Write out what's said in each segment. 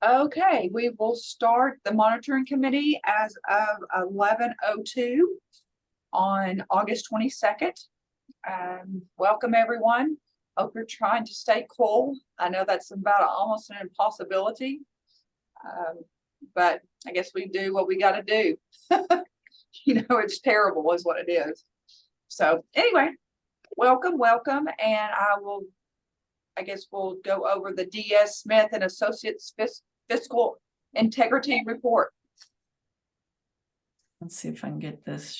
Okay, we will start the monitoring committee as of 11:02 on August 22nd. Welcome everyone. Hope you're trying to stay cool. I know that's about almost an impossibility, but I guess we do what we got to do. It's terrible is what it is. So anyway, welcome, and I guess we'll go over the DS Smith and Associates Fiscal Integrity Report. Let's see if I can get this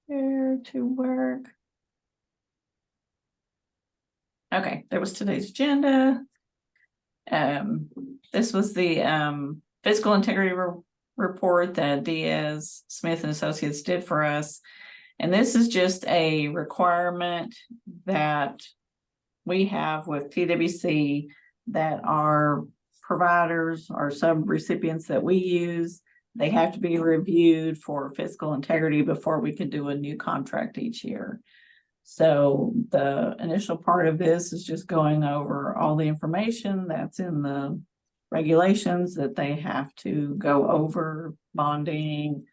share to work. Okay, there was today's agenda. This was the fiscal integrity report that DS Smith and Associates did for us. And this is just a requirement that we have with PwC that our providers, our sub-recipients that we use, they have to be reviewed for fiscal integrity before we can do a new contract each year. So the initial part of this is just going over all the information that's in the regulations that they have to go over, bonding,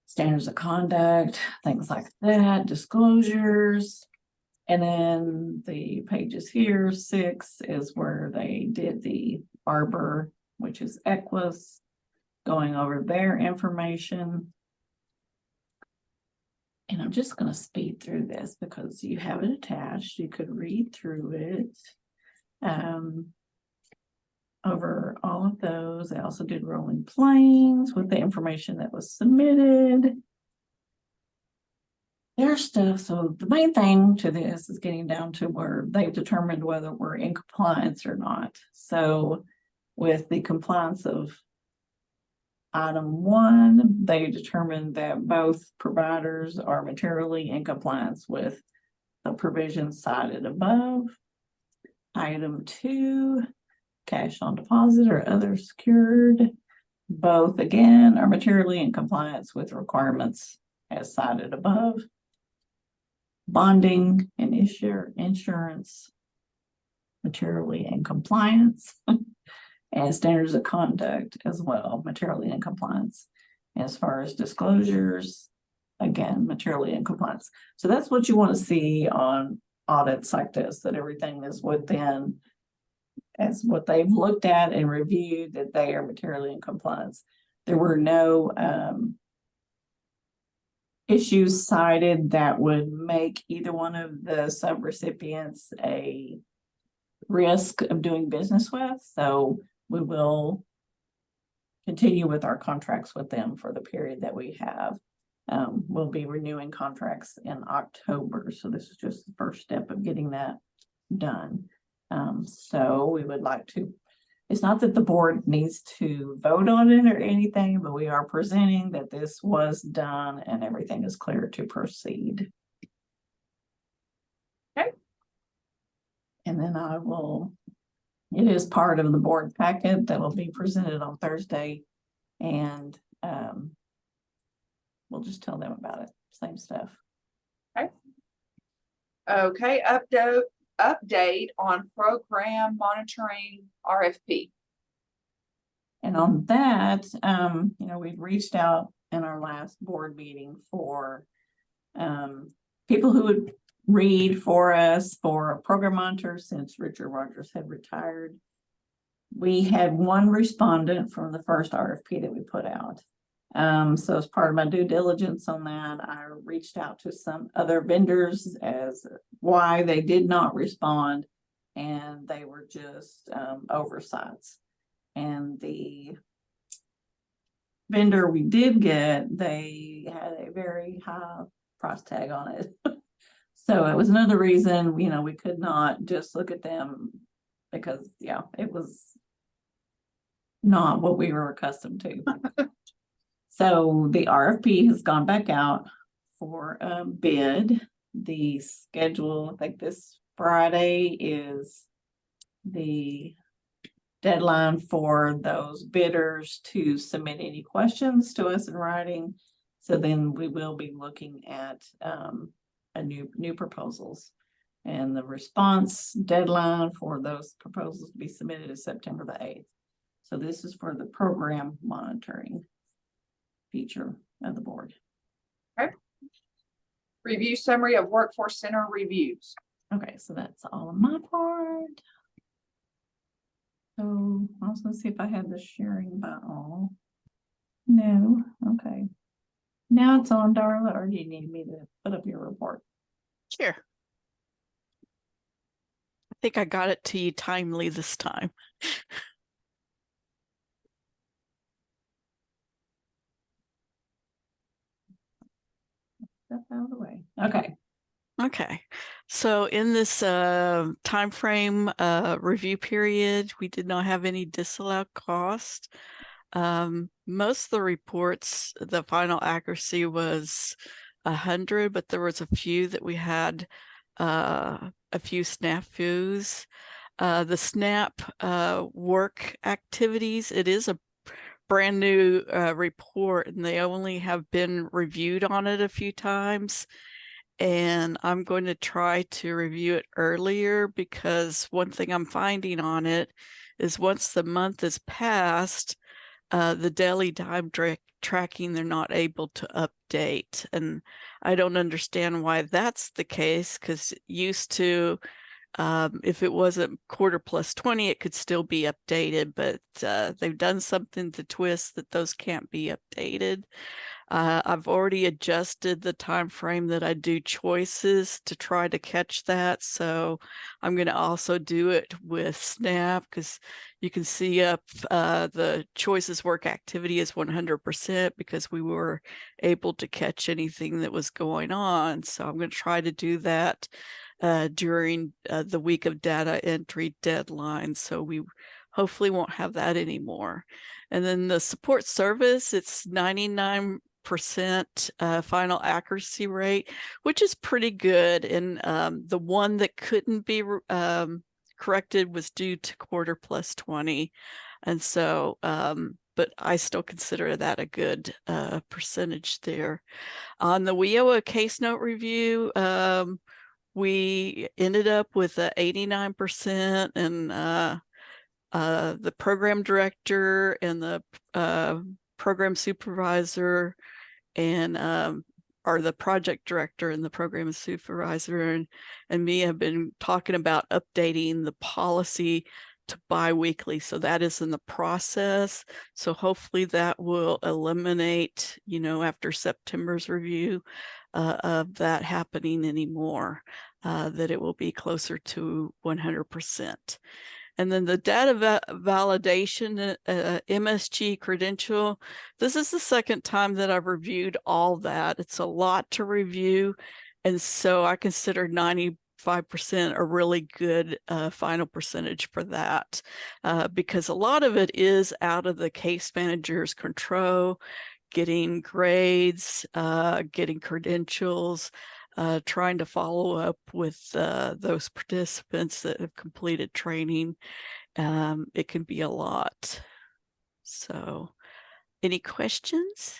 standards of conduct, things like that, disclosures. And then the pages here, 6 is where they did the Arbor, which is Equus, going over their information. And I'm just going to speed through this because you have it attached. You could read through it. Over all of those. They also did rolling planes with the information that was submitted. Their stuff. So the main thing to this is getting down to where they've determined whether we're in compliance or not. So with the compliance of item 1, they determined that both providers are materially in compliance with the provisions cited above. Item 2, cash on deposit or other secured. Both again are materially in compliance with requirements as cited above. Bonding and insurance, materially in compliance. And standards of conduct as well, materially in compliance. As far as disclosures, again, materially in compliance. So that's what you want to see on audits like this, that everything is within as what they've looked at and reviewed, that they are materially in compliance. There were no issues cited that would make either one of the sub-recipients a risk of doing business with. So we will continue with our contracts with them for the period that we have. We'll be renewing contracts in October. So this is just the first step of getting that done. So we would like to, it's not that the board needs to vote on it or anything, but we are presenting that this was done and everything is clear to proceed. Okay. And then I will, it is part of the board packet that will be presented on Thursday. And we'll just tell them about it. Same stuff. Okay, update on program monitoring RFP. And on that, we've reached out in our last board meeting for people who would read for us for a program monitor since Richard Rogers had retired. We had one respondent from the first RFP that we put out. So as part of my due diligence on that, I reached out to some other vendors as why they did not respond, and they were just oversights. And the vendor we did get, they had a very high price tag on it. So it was another reason, we could not just look at them because, it was not what we were accustomed to. So the RFP has gone back out for a bid. The schedule, I think this Friday is the deadline for those bidders to submit any questions to us in writing. So then we will be looking at new proposals, and the response deadline for those proposals to be submitted is September the 8th. So this is for the program monitoring feature of the board. Review summary of workforce center reviews. Okay, so that's all of my part. So I was gonna see if I had the sharing by all. No, okay. Now it's on, Darla, or do you need me to put up your report? Sure. I think I got it to you timely this time. Step out of the way. Okay. Okay, so in this time frame review period, we did not have any disallowed cost. Most of the reports, the final accuracy was 100, but there was a few that we had a few snafus. The SNAP work activities, it is a brand new report, and they only have been reviewed on it a few times. And I'm going to try to review it earlier, because one thing I'm finding on it is once the month is passed, the daily time tracking, they're not able to update. And I don't understand why that's the case, because used to, if it wasn't quarter plus 20, it could still be updated, but they've done something to twist that those can't be updated. I've already adjusted the time frame that I do choices to try to catch that. So I'm going to also do it with SNAP, because you can see up the choices work activity is 100%, because we were able to catch anything that was going on. So I'm going to try to do that during the week of data entry deadline. So we hopefully won't have that anymore. And then the support service, it's 99% final accuracy rate, which is pretty good. And the one that couldn't be corrected was due to quarter plus 20. And so, but I still consider that a good percentage there. On the WIOA case note review, we ended up with 89%, and the program director and the program supervisor and or the project director and the program supervisor and me have been talking about updating the policy to bi-weekly. So that is in the process. So hopefully that will eliminate, you know, after September's review of that happening anymore, that it will be closer to 100%. And then the data validation, MSG credential, this is the second time that I've reviewed all that. It's a lot to review. And so I consider 95% a really good final percentage for that, because a lot of it is out of the case manager's control, getting grades, getting credentials, trying to follow up with those participants that have completed training. It can be a lot. So any questions?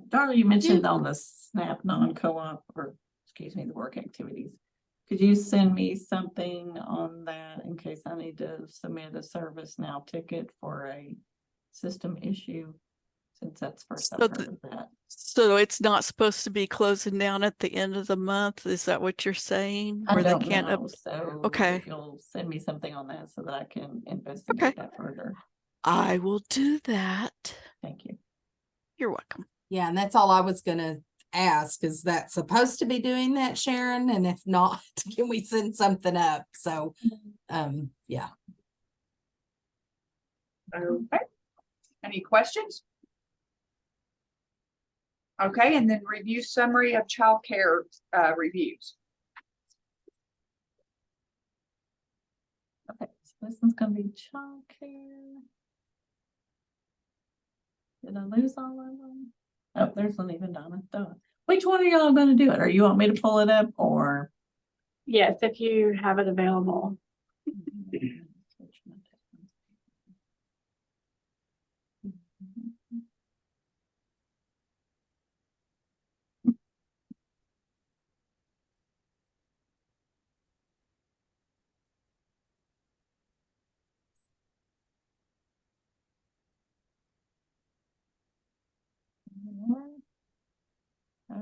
Darla, you mentioned on the SNAP non-co-op, or excuse me, the work activities. Could you send me something on that in case I need to submit a ServiceNow ticket for a system issue? Since that's first I've heard of that. So it's not supposed to be closing down at the end of the month? Is that what you're saying? I Where don't they can't know, so okay. if you'll send me something on that so that I can investigate that further. I will do that. Thank you. You're welcome. Yeah, and that's all I was gonna ask. Is that supposed to be doing that, Sharon? And if not, can we send something up? So, yeah. Okay. Any questions? Okay, and then review summary of childcare reviews. Okay, so this one's gonna be childcare. Did I lose all of them? Oh, there's one even Donna. Which one are y'all gonna do it? Or you want me to pull it up or? Yes, if you have it available.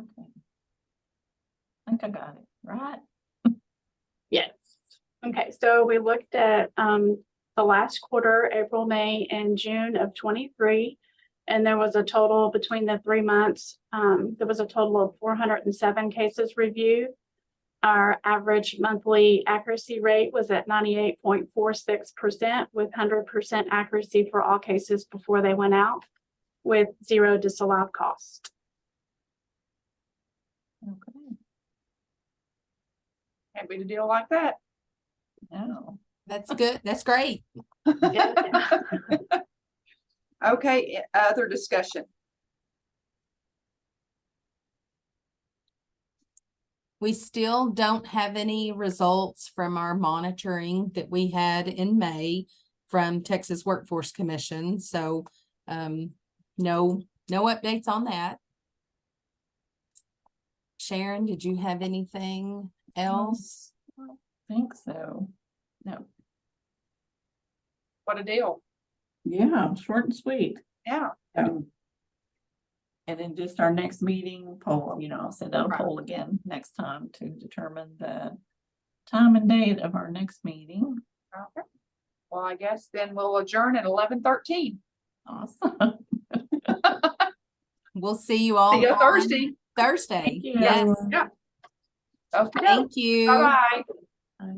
Okay. I think I got it, right? Yes. Okay, so we looked at the last quarter, April, May, and June of 23. And there was a total between the 3 months, there was a total of 407 cases reviewed. Our average monthly accuracy rate was at 98.46% with 100% accuracy for all cases before they went out with 0 disallowed cost. Okay, Can't beat a deal like that. now, That's good. That's great. Yeah. Okay, other discussion. We still don't have any results from our monitoring that we had in May from Texas Workforce Commission, so no updates on that. Sharon, did you have anything else? think so. No, What a deal. yeah, short and sweet. Yeah. And then just our next meeting poll, I'll send out a Right. poll again next time to determine the time and date of our next meeting. Okay. Well, I guess then we'll adjourn at 11:13. Awesome. We'll see you all See you on Thursday. Thursday. Thank you. Yes, Yeah. Okay. thank you. Bye-bye. Bye.